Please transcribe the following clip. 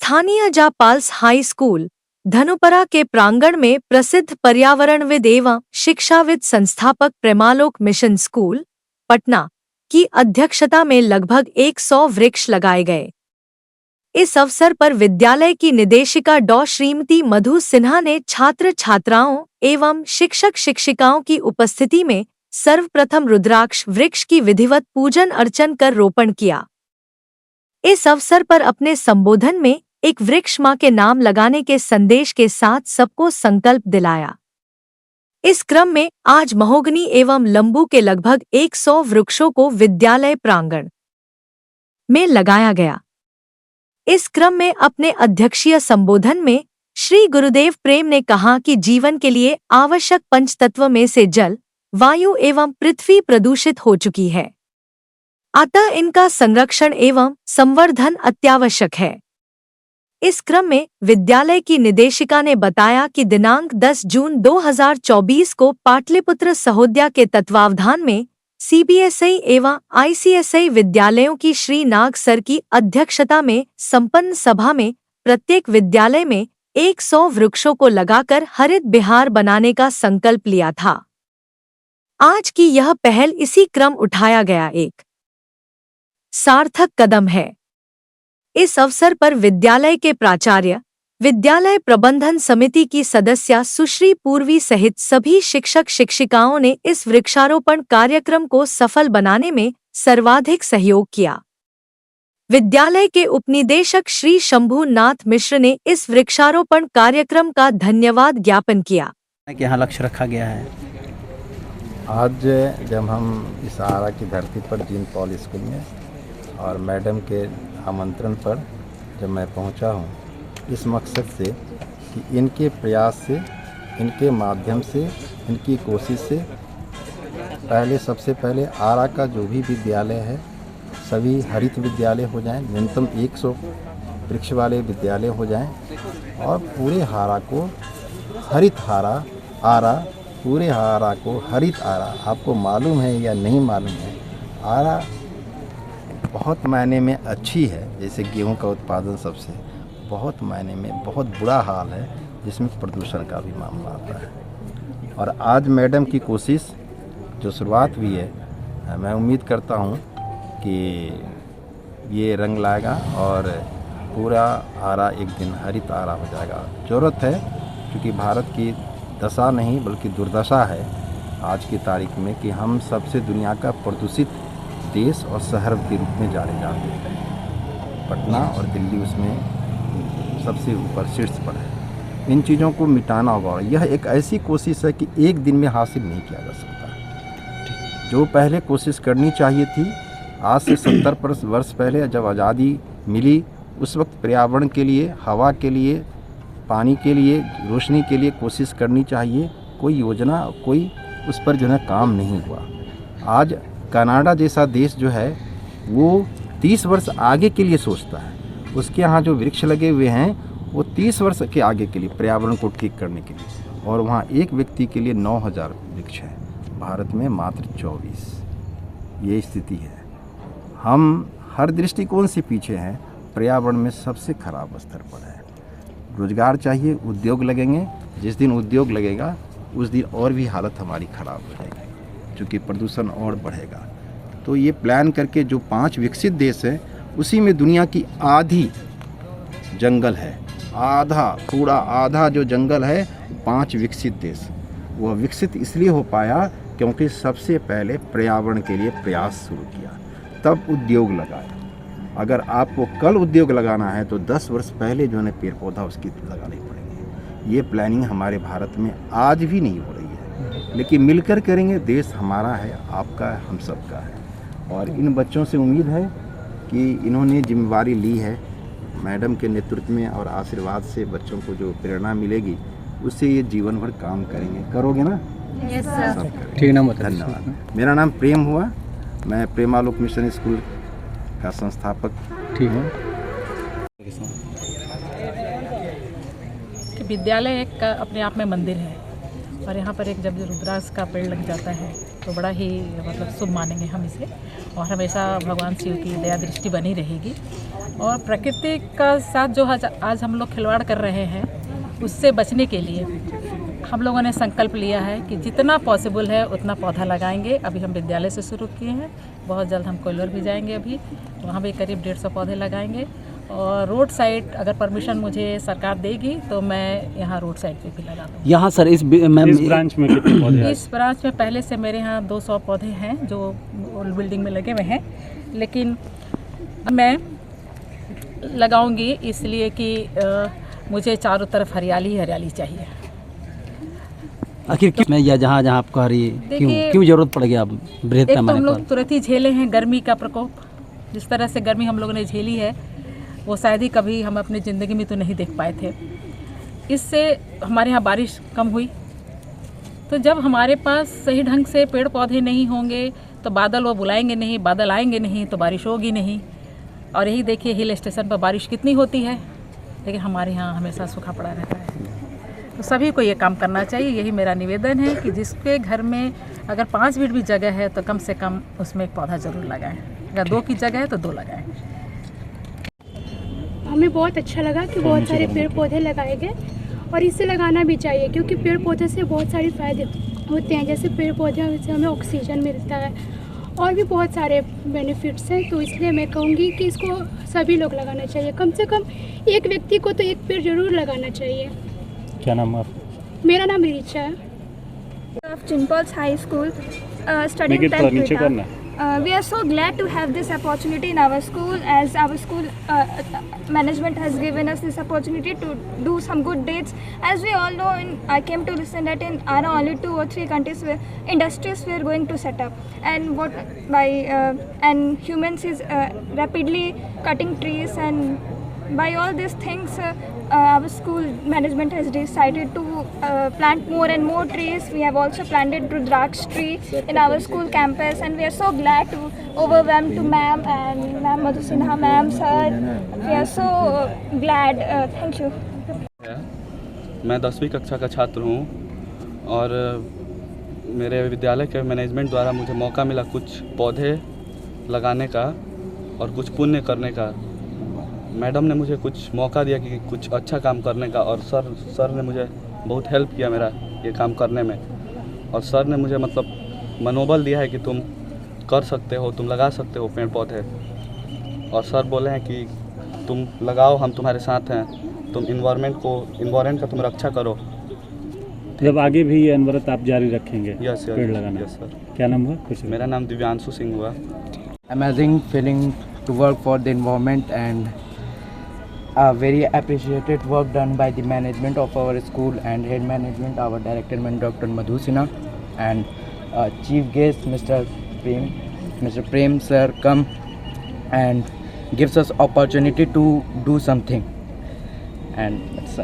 स्थानीय जापाल्स high school धनुपरा के प्रांगण में प्रसिद्ध पर्यावरणविद एवं शिक्षाविद संस्थापक प्रेमालोक मिशन स्कूल, पटना की अध्यक्षता में लगभग 100 वृक्ष लगाए गए। इस अवसर पर विद्यालय की निदेशिका डॉ श्रीमती मधु सिन्हा ने छात्र छात्राओं एवं शिक्षक शिक्षिकाओं की उपस्थिति में सर्वप्रथम रुद्राक्ष वृक्ष की विधिवत पूजन अर्चन कर रोपण किया। इस अवसर पर अपने संबोधन में एक वृक्ष मां के नाम लगाने के संदेश के साथ सबको संकल्प दिलाया। इस क्रम में आज महोगनी एवं लंबू के लगभग 100 वृक्षों को विद्यालय प्रांगण में लगाया गया। इस क्रम में अपने अध्यक्षीय संबोधन में श्री गुरुदेव प्रेम ने कहा कि जीवन के लिए आवश्यक पंचतत्व में से जल, वायु एवं पृथ्वी प्रदूषित हो चुकी है, अतः इनका संरक्षण एवं संवर्धन अत्यावश्यक है। इस क्रम में विद्यालय की निदेशिका ने बताया कि दिनांक 10 जून 2024 को पाटलिपुत्र सहोदया के तत्वावधान में सीबीएसई एवं आईसीएसई विद्यालयों की श्री नाग सर की अध्यक्षता में संपन्न सभा में प्रत्येक विद्यालय में 100 वृक्षों को लगाकर हरित बिहार बनाने का संकल्प लिया था। आज की यह पहल इसी क्रम उठाया गया एक सार्थक कदम है। इस अवसर पर विद्यालय के प्राचार्य, विद्यालय प्रबंधन समिति की सदस्य सुश्री पूर्वी सहित सभी शिक्षक शिक्षिकाओं ने इस वृक्षारोपण कार्यक्रम को सफल बनाने में सर्वाधिक सहयोग किया। विद्यालय के उपनिदेशक श्री शंभू नाथ मिश्र ने इस वृक्षारोपण कार्यक्रम का धन्यवाद ज्ञापन किया। यहाँ लक्ष्य रखा गया है। आज जब हम इस आरा की धरती पर जीन पॉल स्कूल में और मैडम के आमंत्रण पर जब मैं पहुंचा हूं, इस मकसद से कि इनके प्रयास से, इनके माध्यम से, इनकी कोशिश से सबसे पहले आरा का जो भी विद्यालय है सभी हरित विद्यालय हो जाएं, न्यूनतम 100 वृक्ष वाले विद्यालय हो जाएं और पूरे हारा को हरित आरा, पूरे आरा को हरित आरा। आपको मालूम है या नहीं मालूम है, आरा बहुत मायने में अच्छी है। जैसे गेहूं का उत्पादन सबसे बहुत मायने में बहुत बुरा हाल है, जिसमें प्रदूषण का भी मामला आता है। और आज मैडम की कोशिश जो शुरुआत हुई है, मैं उम्मीद करता हूं कि ये रंग लाएगा और पूरा आरा एक दिन हरित आरा हो जाएगा। ज़रूरत है, क्योंकि भारत की दशा नहीं बल्कि दुर्दशा है आज की तारीख में कि हम सबसे दुनिया का प्रदूषित देश और शहर के रूप में जाने जाते हैं। पटना और दिल्ली उसमें सबसे ऊपर शीर्ष पर है। इन चीज़ों को मिटाना होगा। यह एक ऐसी कोशिश है कि एक दिन में हासिल नहीं किया जा सकता। जो पहले कोशिश करनी चाहिए थी, आज से 70 वर्ष पहले जब आज़ादी मिली, उस वक्त पर्यावरण के लिए, हवा के लिए, पानी के लिए, रोशनी के लिए कोशिश करनी चाहिए। कोई योजना, कोई उस पर जो है काम नहीं हुआ। आज कनाडा जैसा देश जो है वो 30 वर्ष आगे के लिए सोचता है। उसके यहाँ जो वृक्ष लगे हुए हैं वो 30 वर्ष के आगे के लिए, पर्यावरण को ठीक करने के लिए, और वहाँ एक व्यक्ति के लिए 9000 वृक्ष हैं। भारत में मात्र 24। ये स्थिति है। हम हर दृष्टिकोण से पीछे हैं, पर्यावरण में सबसे खराब स्तर पर है। रोजगार चाहिए, उद्योग लगेंगे। जिस दिन उद्योग लगेगा उस दिन और भी हालत हमारी ख़राब हो जाएगी, क्योंकि प्रदूषण और बढ़ेगा। तो ये प्लान करके जो 5 विकसित देश हैं, उसी में दुनिया की आधी जंगल है, आधा जो जंगल है 5 विकसित देश। वह विकसित इसलिए हो पाया क्योंकि सबसे पहले पर्यावरण के लिए प्रयास शुरू किया, तब उद्योग लगाया। अगर आपको कल उद्योग लगाना है तो 10 वर्ष पहले जो है पेड़ पौधा उसकी लगाने पड़ेंगे। ये प्लानिंग हमारे भारत में आज भी नहीं हो रही है, लेकिन मिलकर करेंगे। देश हमारा है, आपका है, हम सबका है। और इन बच्चों से उम्मीद है कि इन्होंने जिम्मेवारी ली है मैडम के नेतृत्व में, और आशीर्वाद से बच्चों को जो प्रेरणा मिलेगी उससे ये जीवन भर काम करेंगे। करोगे ना? Yes sir. ठीक नाम, धन्यवाद। मेरा नाम प्रेम हुआ, मैं प्रेमालोक मिशन स्कूल का संस्थापक ठीक हूँ। विद्यालय एक अपने आप में मंदिर है, और यहाँ पर एक जब रुद्राक्ष का पेड़ लग जाता है तो बड़ा ही मतलब शुभ मानेंगे हम इसे, और हमेशा भगवान शिव की दया दृष्टि बनी रहेगी। और प्रकृति का साथ जो आज हम लोग खिलवाड़ कर रहे हैं, उससे बचने के लिए हम लोगों ने संकल्प लिया है कि जितना पॉसिबल है उतना पौधा लगाएंगे। अभी हम विद्यालय से शुरू किए हैं, बहुत जल्द हम कोयलर भी जाएंगे, अभी वहाँ भी करीब 150 पौधे लगाएंगे। और रोड साइड अगर परमिशन मुझे सरकार देगी तो मैं यहाँ रोड साइड पे भी लगा दूँगी। यहाँ सर इस ब्रांच में कितने पौधे हैं? इस ब्रांच में पहले से मेरे यहाँ 200 पौधे हैं जो ओल्ड बिल्डिंग में लगे हुए हैं, लेकिन मैं लगाऊंगी इसलिए कि मुझे चारों तरफ हरियाली ही हरियाली चाहिए। आखिर क्यों मैं या जहाँ जहाँ आपको क्यों देखिए, क्यों जरूरत पड़ गया बृहद एक तो हम पैमाने लोग पर? तुरंत ही झेले हैं गर्मी का प्रकोप। जिस तरह से गर्मी हम लोगों ने झेली है वो शायद ही कभी हम अपनी ज़िंदगी में तो नहीं देख पाए थे। इससे हमारे यहाँ बारिश कम हुई, तो जब हमारे पास सही ढंग से पेड़ पौधे नहीं होंगे तो बादल वो बुलाएंगे नहीं, बादल आएंगे नहीं तो बारिश होगी नहीं। और यही देखिए हिल स्टेशन पर बारिश कितनी होती है, लेकिन हमारे यहाँ हमेशा सूखा पड़ा रहता है। तो सभी को ये काम करना चाहिए। यही मेरा निवेदन है कि जिसके घर में अगर 5 फीट भी जगह है तो कम से कम उसमें एक पौधा ज़रूर लगाएं। अगर 2 की जगह है तो 2 लगाएं। हमें बहुत अच्छा लगा कि बहुत सारे पेड़ पौधे लगाए गए, और इसे लगाना भी चाहिए क्योंकि पेड़ पौधे से बहुत सारे फ़ायदे होते हैं। जैसे पेड़ पौधे से हमें ऑक्सीजन मिलता है और भी बहुत सारे बेनिफिट्स हैं। तो इसलिए मैं कहूँगी कि इसको सभी लोग लगाना चाहिए। कम से कम एक व्यक्ति को तो एक पेड़ ज़रूर लगाना चाहिए। क्या नाम है आपका? मेरा नाम रिचा है। Of Chinpals High School, studying 10th नीचे करना Vita. We are so glad to have this opportunity in our school, as our school management has given us this opportunity to do some good deeds. As we all know, I came to listen that in Ara only 2 or 3 countries where industries were going to set up, and and humans is rapidly cutting trees, and by all these things our school management has decided to plant more and more trees. We have also planted Rudraksh tree in our school campus, and we are so glad to overwhelm to ma'am and ma'am Madhu Sinha, ma'am, sir. We are so glad. Thank you. मैं 10वीं कक्षा का छात्र हूँ और मेरे विद्यालय के मैनेजमेंट द्वारा मुझे मौका मिला कुछ पौधे लगाने का और कुछ पुण्य करने का। मैडम ने मुझे कुछ मौका दिया कि कुछ अच्छा काम करने का, और सर ने मुझे बहुत हेल्प किया मेरा ये काम करने में। और सर ने मुझे मतलब मनोबल दिया है कि तुम कर सकते हो, तुम लगा सकते हो पेड़ पौधे। और सर बोले हैं कि तुम लगाओ, हम तुम्हारे साथ हैं, तुम इन्वायरमेंट का तुम रक्षा करो। जब आगे भी ये अनवरत आप जारी रखेंगे यस पेड़ लगाना? Yes sir. क्या नाम हुआ? कुछ मेरा नाम दिव्यांशु सिंह हुआ। Amazing feeling to work for the environment, and a very appreciated work done by the management of our school and head management, our director Dr. Madhu Sinha, and chief guest Mr. Prem sir come and gives us opportunity to do something, and it's